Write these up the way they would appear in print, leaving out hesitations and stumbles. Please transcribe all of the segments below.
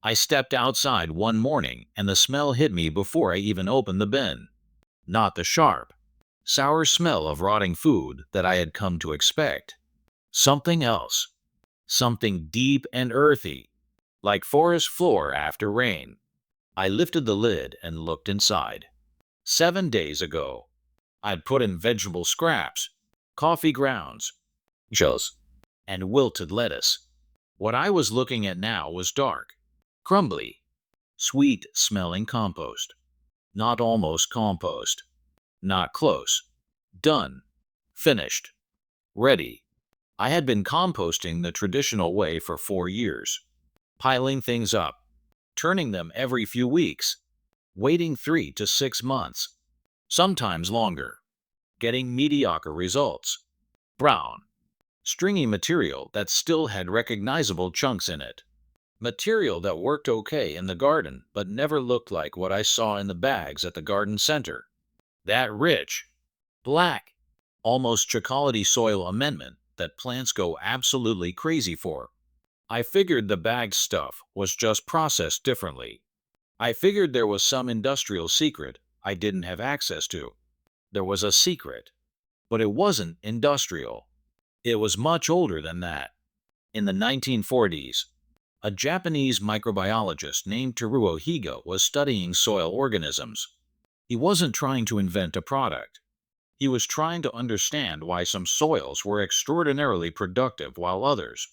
I stepped outside one morning and the smell hit me before I even opened the bin. Not the sharp, sour smell of rotting food that I had come to expect. Something else. Something deep and earthy, like forest floor after rain. I lifted the lid and looked inside. 7 days ago, I'd put in vegetable scraps, coffee grounds, shells, and wilted lettuce. What I was looking at now was dark, crumbly, sweet-smelling compost. Not almost compost. Not close. Done. Finished. Ready. I had been composting the traditional way for 4 years. Piling things up, turning them every few weeks, waiting 3 to 6 months, sometimes longer, getting mediocre results. Brown, stringy material that still had recognizable chunks in it. Material that worked okay in the garden but never looked like what I saw in the bags at the garden center. That rich, black, almost chocolatey soil amendment that plants go absolutely crazy for. I figured the bagged stuff was just processed differently. I figured there was some industrial secret I didn't have access to. There was a secret, but it wasn't industrial. It was much older than that. In the 1940s, a Japanese microbiologist named Teruo Higa was studying soil organisms. He wasn't trying to invent a product. He was trying to understand why some soils were extraordinarily productive while others,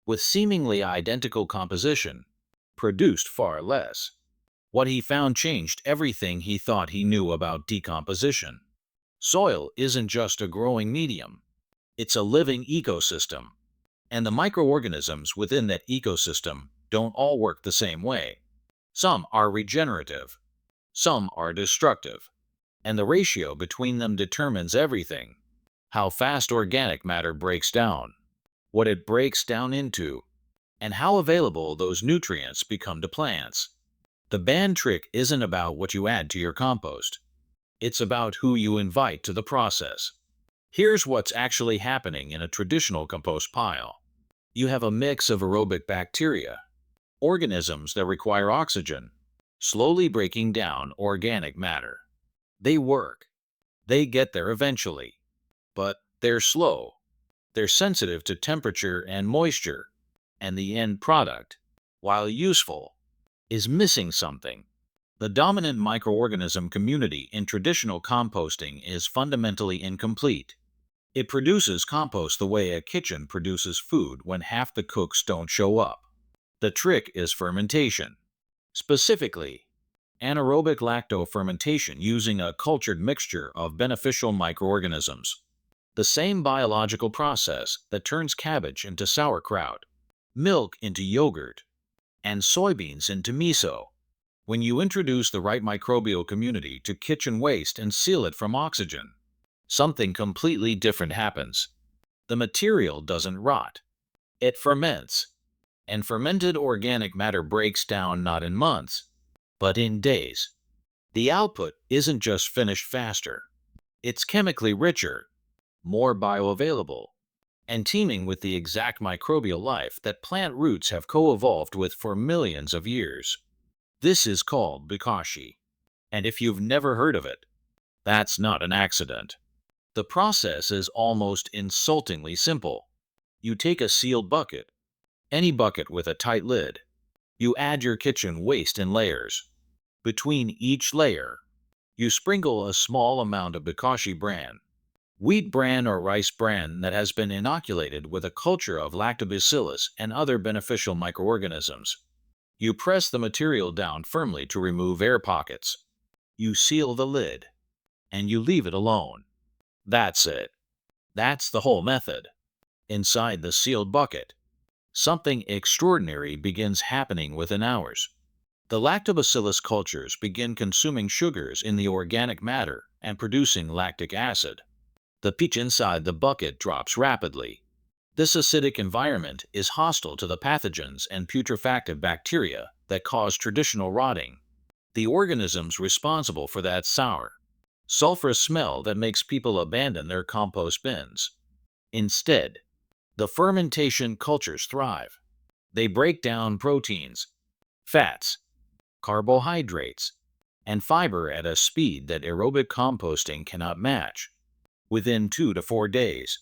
with seemingly identical composition, produced far less. What he found changed everything he thought he knew about decomposition. Soil isn't just a growing medium. It's a living ecosystem. And the microorganisms within that ecosystem don't all work the same way. Some are regenerative. Some are destructive. And the ratio between them determines everything. How fast organic matter breaks down, what it breaks down into, and how available those nutrients become to plants. The band trick isn't about what you add to your compost. It's about who you invite to the process. Here's what's actually happening in a traditional compost pile. You have a mix of aerobic bacteria, organisms that require oxygen, slowly breaking down organic matter. They work. They get there eventually. But they're slow. They're sensitive to temperature and moisture. And the end product, while useful, is missing something. The dominant microorganism community in traditional composting is fundamentally incomplete. It produces compost the way a kitchen produces food when half the cooks don't show up. The trick is fermentation. Specifically, anaerobic lacto-fermentation using a cultured mixture of beneficial microorganisms. The same biological process that turns cabbage into sauerkraut, milk into yogurt, and soybeans into miso. When you introduce the right microbial community to kitchen waste and seal it from oxygen, something completely different happens. The material doesn't rot. It ferments. And fermented organic matter breaks down not in months, but in days. The output isn't just finished faster. It's chemically richer, more bioavailable, and teeming with the exact microbial life that plant roots have co-evolved with for millions of years. This is called bokashi. And if you've never heard of it, that's not an accident. The process is almost insultingly simple. You take a sealed bucket, any bucket with a tight lid. You add your kitchen waste in layers. Between each layer, you sprinkle a small amount of bokashi bran, wheat bran or rice bran that has been inoculated with a culture of lactobacillus and other beneficial microorganisms. You press the material down firmly to remove air pockets. You seal the lid, and you leave it alone. That's it. That's the whole method. Inside the sealed bucket, something extraordinary begins happening within hours. The lactobacillus cultures begin consuming sugars in the organic matter and producing lactic acid. The pH inside the bucket drops rapidly. This acidic environment is hostile to the pathogens and putrefactive bacteria that cause traditional rotting. The organisms responsible for that sour, sulfurous smell that makes people abandon their compost bins. Instead, the fermentation cultures thrive. They break down proteins, fats, carbohydrates, and fiber at a speed that aerobic composting cannot match. Within 2 to 4 days,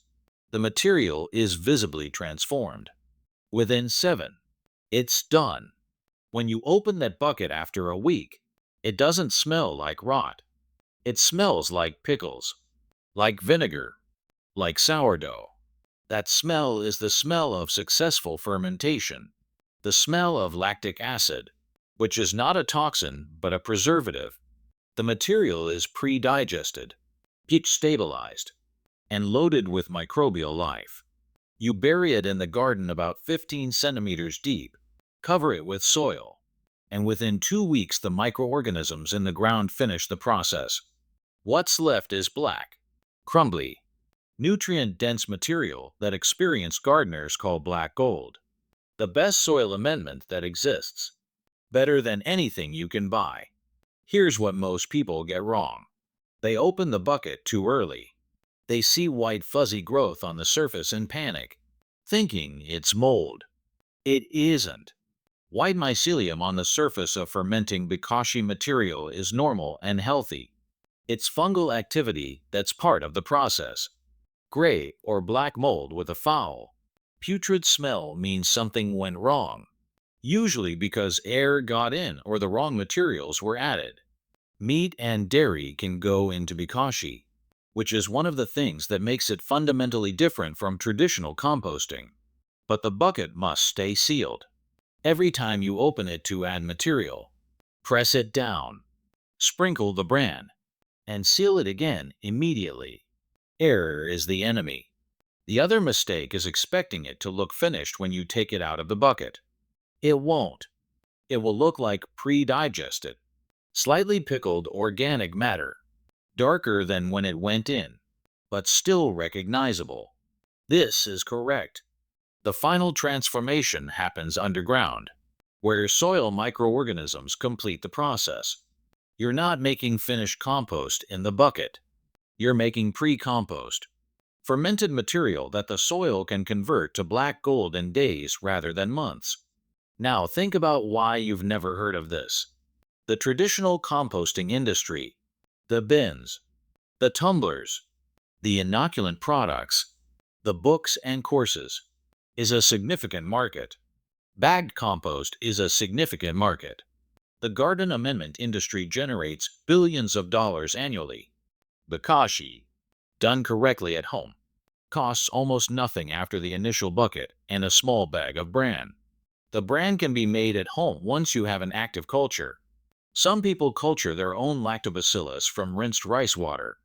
the material is visibly transformed. Within 7, it's done. When you open that bucket after a week, it doesn't smell like rot. It smells like pickles, like vinegar, like sourdough. That smell is the smell of successful fermentation, the smell of lactic acid, which is not a toxin but a preservative. The material is pre-digested, pH stabilized, and loaded with microbial life. You bury it in the garden about 15 centimeters deep, cover it with soil, and within 2 weeks the microorganisms in the ground finish the process. What's left is black, crumbly, nutrient-dense material that experienced gardeners call black gold. The best soil amendment that exists. Better than anything you can buy. Here's what most people get wrong. They open the bucket too early. They see white fuzzy growth on the surface and panic, thinking it's mold. It isn't. White mycelium on the surface of fermenting bokashi material is normal and healthy. It's fungal activity that's part of the process. Gray or black mold with a foul, putrid smell means something went wrong, usually because air got in or the wrong materials were added. Meat and dairy can go into bokashi, which is one of the things that makes it fundamentally different from traditional composting. But the bucket must stay sealed. Every time you open it to add material, press it down, sprinkle the bran, and seal it again immediately. Error is the enemy. The other mistake is expecting it to look finished when you take it out of the bucket. It won't. It will look like pre-digested, slightly pickled organic matter, darker than when it went in, but still recognizable. This is correct. The final transformation happens underground, where soil microorganisms complete the process. You're not making finished compost in the bucket. You're making pre-compost, fermented material that the soil can convert to black gold in days rather than months. Now think about why you've never heard of this. The traditional composting industry, the bins, the tumblers, the inoculant products, the books and courses, is a significant market. Bagged compost is a significant market. The garden amendment industry generates billions of dollars annually. Bokashi, done correctly at home, costs almost nothing after the initial bucket and a small bag of bran. The bran can be made at home once you have an active culture. Some people culture their own lactobacillus from rinsed rice water,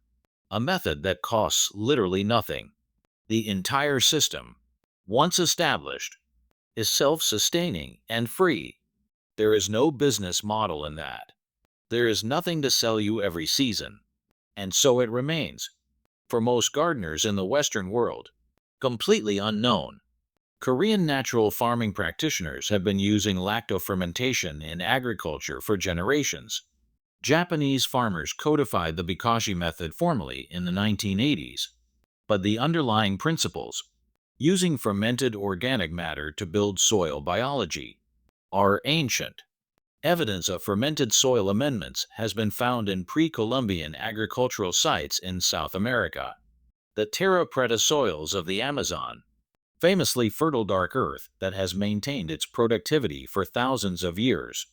a method that costs literally nothing. The entire system, once established, is self-sustaining and free. There is no business model in that. There is nothing to sell you every season. And so it remains, for most gardeners in the Western world, completely unknown. Korean natural farming practitioners have been using lactofermentation in agriculture for generations. Japanese farmers codified the bokashi method formally in the 1980s, but the underlying principles, using fermented organic matter to build soil biology, are ancient. Evidence of fermented soil amendments has been found in pre-Columbian agricultural sites in South America. The terra preta soils of the Amazon, famously fertile dark earth that has maintained its productivity for thousands of years,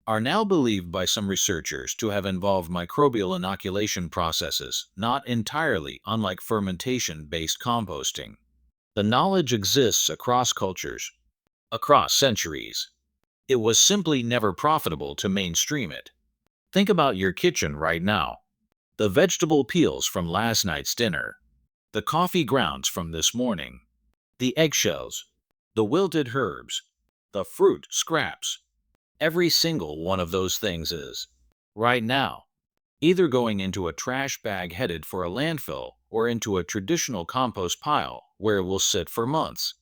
are now believed by some researchers to have involved microbial inoculation processes not entirely unlike fermentation-based composting. The knowledge exists across cultures, across centuries. It was simply never profitable to mainstream it. Think about your kitchen right now. The vegetable peels from last night's dinner, the coffee grounds from this morning, the eggshells, the wilted herbs, the fruit scraps. Every single one of those things is, right now, either going into a trash bag headed for a landfill or into a traditional compost pile where it will sit for months.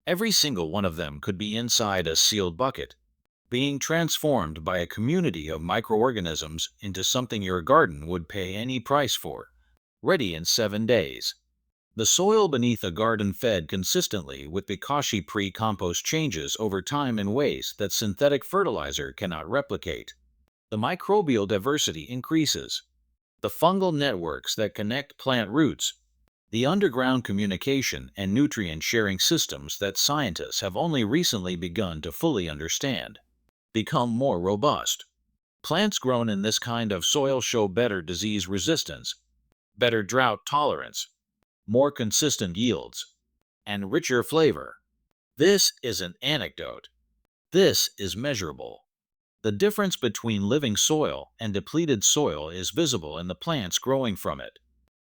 Every single one of them could be inside a sealed bucket, being transformed by a community of microorganisms into something your garden would pay any price for, ready in 7 days. The soil beneath a garden fed consistently with Bikashi pre-compost changes over time in ways that synthetic fertilizer cannot replicate. The microbial diversity increases. The fungal networks that connect plant roots, the underground communication and nutrient sharing systems that scientists have only recently begun to fully understand, become more robust. Plants grown in this kind of soil show better disease resistance, better drought tolerance, more consistent yields, and richer flavor. This isn't anecdote. This is measurable. The difference between living soil and depleted soil is visible in the plants growing from it.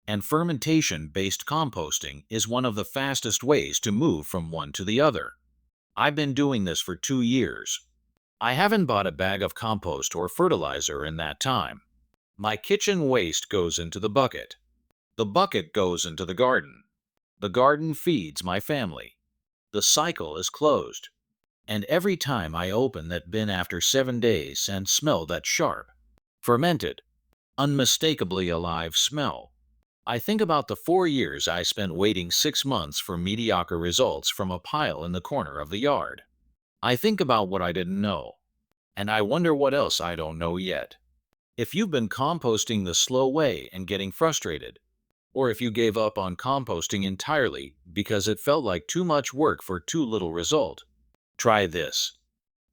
And fermentation-based composting is one of the fastest ways to move from one to the other. I've been doing this for 2 years. I haven't bought a bag of compost or fertilizer in that time. My kitchen waste goes into the bucket. The bucket goes into the garden. The garden feeds my family. The cycle is closed. And every time I open that bin after 7 days and smell that sharp, fermented, unmistakably alive smell, I think about the 4 years I spent waiting 6 months for mediocre results from a pile in the corner of the yard. I think about what I didn't know. And I wonder what else I don't know yet. If you've been composting the slow way and getting frustrated, or if you gave up on composting entirely because it felt like too much work for too little result, try this.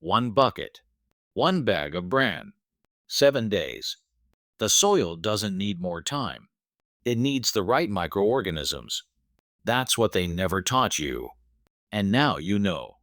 1 bucket. 1 bag of bran. 7 days. The soil doesn't need more time. It needs the right microorganisms. That's what they never taught you. And now you know.